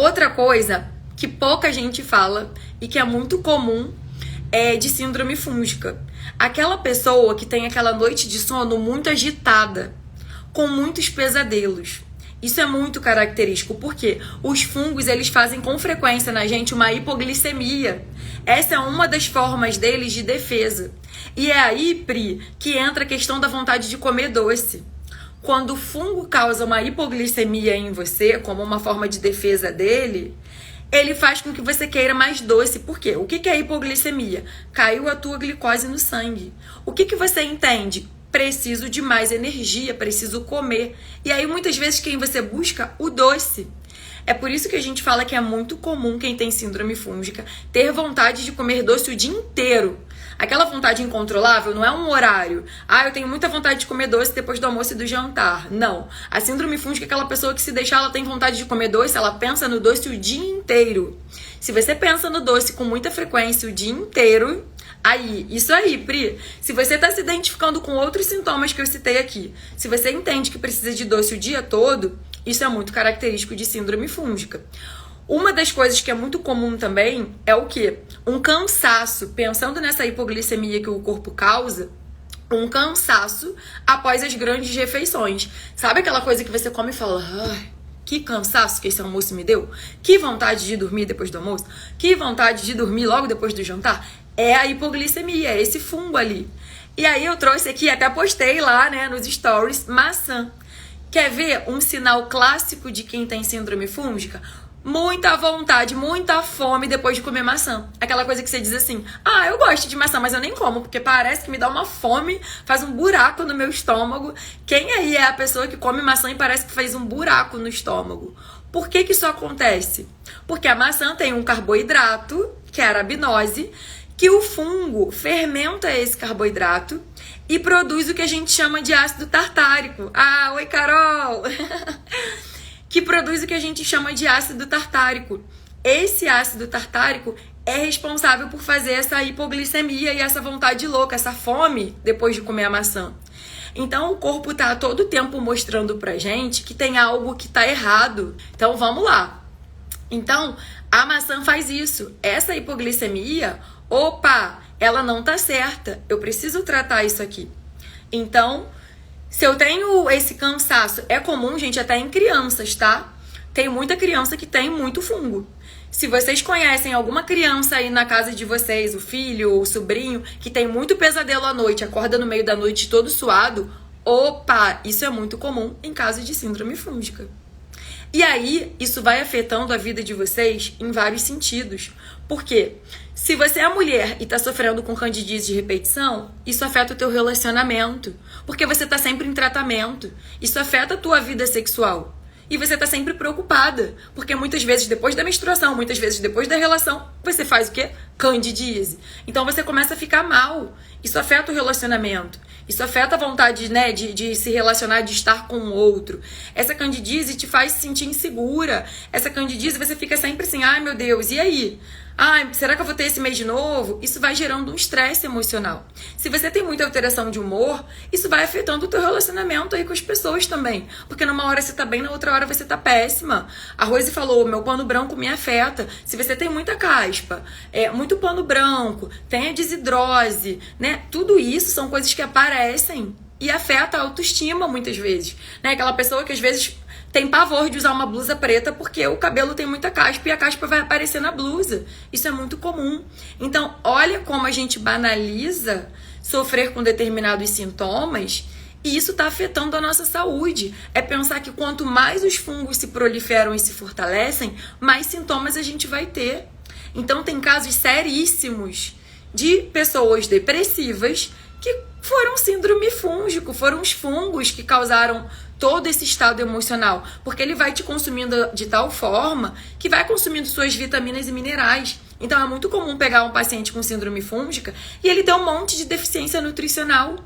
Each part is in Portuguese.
Outra coisa que pouca gente fala e que é muito comum é de síndrome fúngica. Aquela pessoa que tem aquela noite de sono muito agitada, com muitos pesadelos. Isso é muito característico, porque os fungos eles fazem com frequência na gente uma hipoglicemia. Essa é uma das formas deles de defesa. E é aí, Pri, que entra a questão da vontade de comer doce. Quando o fungo causa uma hipoglicemia em você, como uma forma de defesa dele, ele faz com que você queira mais doce. Por quê? O que é hipoglicemia? Caiu a tua glicose no sangue. O que você entende? Preciso de mais energia, preciso comer. E aí, muitas vezes, quem você busca? O doce. É por isso que a gente fala que é muito comum quem tem síndrome fúngica ter vontade de comer doce o dia inteiro. Aquela vontade incontrolável não é um horário. Eu tenho muita vontade de comer doce depois do almoço e do jantar. Não. A síndrome fúngica é aquela pessoa que se deixar, ela tem vontade de comer doce, ela pensa no doce o dia inteiro. Se você pensa no doce com muita frequência o dia inteiro, isso aí, Pri. Se você está se identificando com outros sintomas que eu citei aqui, se você entende que precisa de doce o dia todo, isso é muito característico de síndrome fúngica. Uma das coisas que é muito comum também é o quê? Um cansaço. Pensando nessa hipoglicemia que o corpo causa, um cansaço após as grandes refeições. Sabe aquela coisa que você come e fala, que cansaço que esse almoço me deu? Que vontade de dormir depois do almoço? Que vontade de dormir logo depois do jantar? É a hipoglicemia, é esse fungo ali. E aí eu trouxe aqui, até postei lá, né, nos stories, maçã. Quer ver um sinal clássico de quem tem síndrome fúngica? Muita vontade, muita fome depois de comer maçã. Aquela coisa que você diz assim, eu gosto de maçã, mas eu nem como, porque parece que me dá uma fome, faz um buraco no meu estômago. Quem aí é a pessoa que come maçã e parece que fez um buraco no estômago? Por que isso acontece? Porque a maçã tem um carboidrato, que é a arabinose, que o fungo fermenta esse carboidrato e produz o que a gente chama de ácido tartárico. Oi, Carol! Que produz o que a gente chama de ácido tartárico. Esse ácido tartárico é responsável por fazer essa hipoglicemia e essa vontade louca, essa fome depois de comer a maçã. Então, o corpo tá todo tempo mostrando pra gente que tem algo que tá errado. Então, vamos lá. Então, a maçã faz isso. Essa hipoglicemia, ela não tá certa. Eu preciso tratar isso aqui. Então, se eu tenho esse cansaço, é comum, gente, até em crianças, tá? Tem muita criança que tem muito fungo. Se vocês conhecem alguma criança aí na casa de vocês, o filho ou o sobrinho, que tem muito pesadelo à noite, acorda no meio da noite todo suado, isso é muito comum em caso de síndrome fúngica. E aí, isso vai afetando a vida de vocês em vários sentidos. Por quê? Se você é mulher e está sofrendo com candidíase de repetição, isso afeta o teu relacionamento, porque você está sempre em tratamento. Isso afeta a tua vida sexual. E você está sempre preocupada, porque muitas vezes depois da menstruação, muitas vezes depois da relação, você faz o quê? Candidíase. Então você começa a ficar mal. Isso afeta o relacionamento. Isso afeta a vontade, né, de se relacionar, de estar com o outro. Essa candidíase te faz se sentir insegura. Essa candidíase você fica sempre assim, meu Deus, e aí? Será que eu vou ter esse mês de novo? Isso vai gerando um estresse emocional. Se você tem muita alteração de humor, isso vai afetando o teu relacionamento aí com as pessoas também. Porque numa hora você tá bem, na outra hora você tá péssima. A Rose falou, meu pano branco me afeta. Se você tem muita caspa, muito pano branco, tem a desidrose, né? Tudo isso são coisas que aparecem e afeta a autoestima muitas vezes. Né? Aquela pessoa que às vezes tem pavor de usar uma blusa preta porque o cabelo tem muita caspa e a caspa vai aparecer na blusa. Isso é muito comum. Então, olha como a gente banaliza sofrer com determinados sintomas e isso está afetando a nossa saúde. É pensar que quanto mais os fungos se proliferam e se fortalecem, mais sintomas a gente vai ter. Então, tem casos seríssimos de pessoas depressivas que foram síndrome fúngico, foram os fungos que causaram todo esse estado emocional, porque ele vai te consumindo de tal forma que vai consumindo suas vitaminas e minerais. Então é muito comum pegar um paciente com síndrome fúngica e ele ter um monte de deficiência nutricional,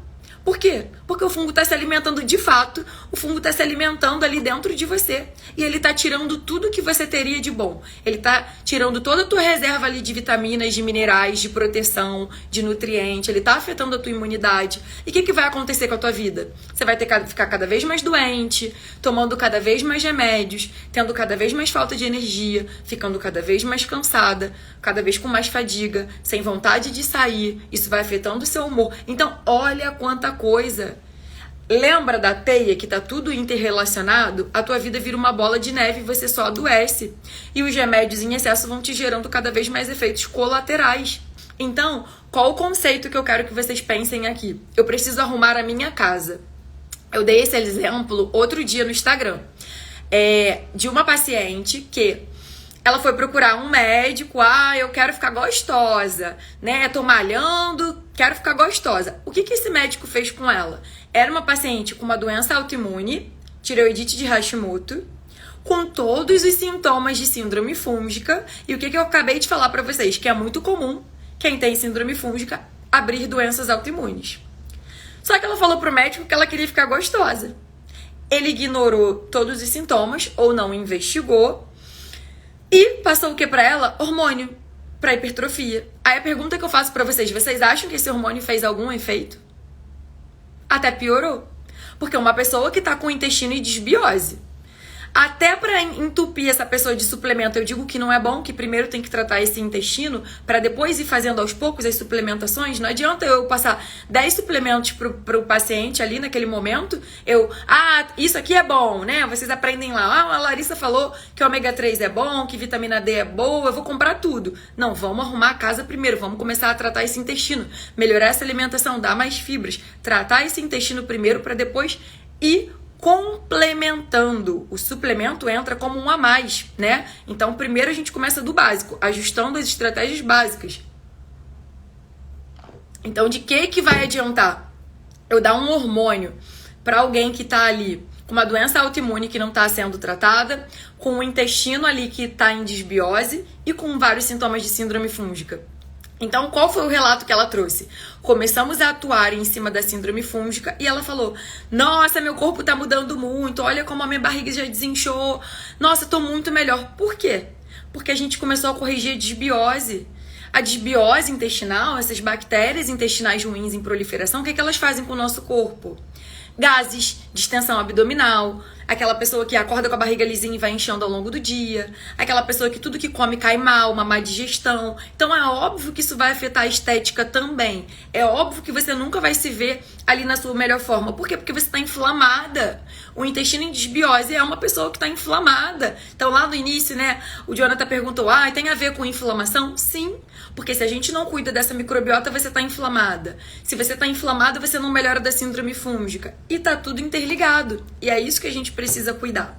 Por quê? Porque o fungo está se alimentando de fato, o fungo está se alimentando ali dentro de você. E ele está tirando tudo que você teria de bom. Ele está tirando toda a tua reserva ali de vitaminas, de minerais, de proteção, de nutriente. Ele está afetando a tua imunidade. E o que vai acontecer com a tua vida? Você vai ter que ficar cada vez mais doente, tomando cada vez mais remédios, tendo cada vez mais falta de energia, ficando cada vez mais cansada, cada vez com mais fadiga, sem vontade de sair. Isso vai afetando o seu humor. Então, olha quanta coisa. Lembra da teia que tá tudo interrelacionado? A tua vida vira uma bola de neve e você só adoece. E os remédios em excesso vão te gerando cada vez mais efeitos colaterais. Então, qual o conceito que eu quero que vocês pensem aqui? Eu preciso arrumar a minha casa. Eu dei esse exemplo outro dia no Instagram. De uma paciente que ela foi procurar um médico. Eu quero ficar gostosa, né? Tô malhando, quero ficar gostosa. O que esse médico fez com ela? Era uma paciente com uma doença autoimune, tireoidite de Hashimoto, com todos os sintomas de síndrome fúngica. E o que eu acabei de falar pra vocês? Que é muito comum quem tem síndrome fúngica abrir doenças autoimunes. Só que ela falou pro médico que ela queria ficar gostosa. Ele ignorou todos os sintomas ou não investigou e passou o que pra ela? Hormônio pra hipertrofia. Aí a pergunta que eu faço pra vocês: vocês acham que esse hormônio fez algum efeito? Até piorou. Porque uma pessoa que tá com o intestino em desbiose, até pra entupir essa pessoa de suplemento, eu digo que não é bom, que primeiro tem que tratar esse intestino pra depois ir fazendo aos poucos as suplementações. Não adianta eu passar 10 suplementos pro paciente ali naquele momento. Isso aqui é bom, né? Vocês aprendem lá. A Larissa falou que o ômega 3 é bom, que vitamina D é boa, eu vou comprar tudo. Não, vamos arrumar a casa primeiro, vamos começar a tratar esse intestino, melhorar essa alimentação, dar mais fibras, tratar esse intestino primeiro pra depois ir complementando. O suplemento entra como um a mais, né? Então, primeiro a gente começa do básico, ajustando as estratégias básicas. Então, de que vai adiantar eu dar um hormônio para alguém que tá ali com uma doença autoimune que não tá sendo tratada, com o intestino ali que tá em desbiose e com vários sintomas de síndrome fúngica? Então, qual foi o relato que ela trouxe? Começamos a atuar em cima da síndrome fúngica e ela falou: nossa, meu corpo tá mudando muito, olha como a minha barriga já desinchou, nossa, tô muito melhor. Por quê? Porque a gente começou a corrigir a desbiose. A desbiose intestinal, essas bactérias intestinais ruins em proliferação, o que elas fazem com o nosso corpo? Gases, distensão abdominal, aquela pessoa que acorda com a barriga lisinha e vai inchando ao longo do dia, aquela pessoa que tudo que come cai mal, uma má digestão. Então é óbvio que isso vai afetar a estética também. É óbvio que você nunca vai se ver ali na sua melhor forma. Por quê? Porque você está inflamada. O intestino em desbiose é uma pessoa que está inflamada. Então lá no início, né, o Jonathan perguntou: tem a ver com inflamação? Sim, porque se a gente não cuida dessa microbiota, você está inflamada. Se você está inflamada, você não melhora da síndrome fúngica. E tá tudo interligado. E é isso que a gente precisa cuidar.